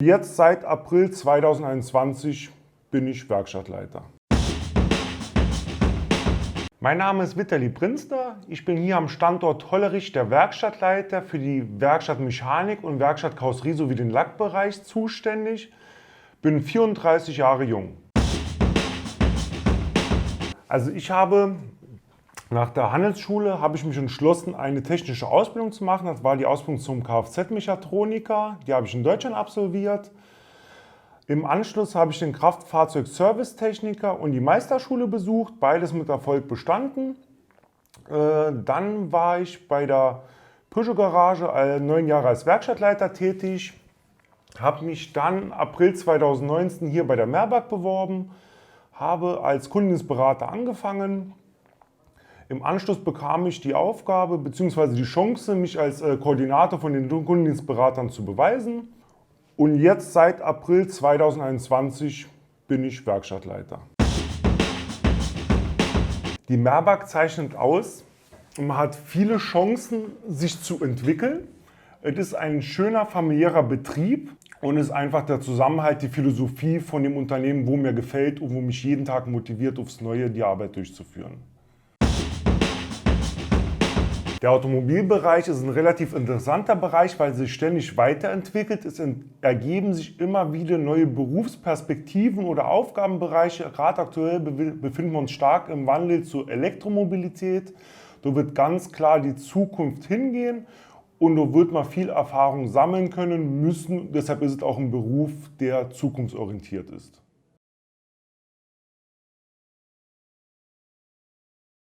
Jetzt seit April 2021 bin ich Werkstattleiter. Mein Name ist Vitali Prinzner. Ich bin hier am Standort Hollerich der Werkstattleiter für die Werkstattmechanik und Werkstattkarosserie sowie den Lackbereich zuständig. Bin 34 Jahre jung. Also nach der Handelsschule habe ich mich entschlossen, eine technische Ausbildung zu machen. Das war die Ausbildung zum Kfz-Mechatroniker. Die habe ich in Deutschland absolviert. Im Anschluss habe ich den Kraftfahrzeug-Servicetechniker und die Meisterschule besucht. Beides mit Erfolg bestanden. Dann war ich bei der Peugeot Garage 9 Jahre als Werkstattleiter tätig. Habe mich dann April 2019 hier bei der Merbag beworben. Habe als Kundendienstberater angefangen. Im Anschluss bekam ich die Aufgabe bzw. die Chance, mich als Koordinator von den Kundendienstberatern zu beweisen. Und jetzt seit April 2021 bin ich Werkstattleiter. Die Merbag zeichnet aus, man hat viele Chancen, sich zu entwickeln. Es ist ein schöner familiärer Betrieb und es ist einfach der Zusammenhalt, die Philosophie von dem Unternehmen, wo mir gefällt und wo mich jeden Tag motiviert, aufs Neue die Arbeit durchzuführen. Der Automobilbereich ist ein relativ interessanter Bereich, weil er sich ständig weiterentwickelt. Es ergeben sich immer wieder neue Berufsperspektiven oder Aufgabenbereiche. Gerade aktuell befinden wir uns stark im Wandel zur Elektromobilität. Da wird ganz klar die Zukunft hingehen und da wird man viel Erfahrung sammeln können müssen. Deshalb ist es auch ein Beruf, der zukunftsorientiert ist.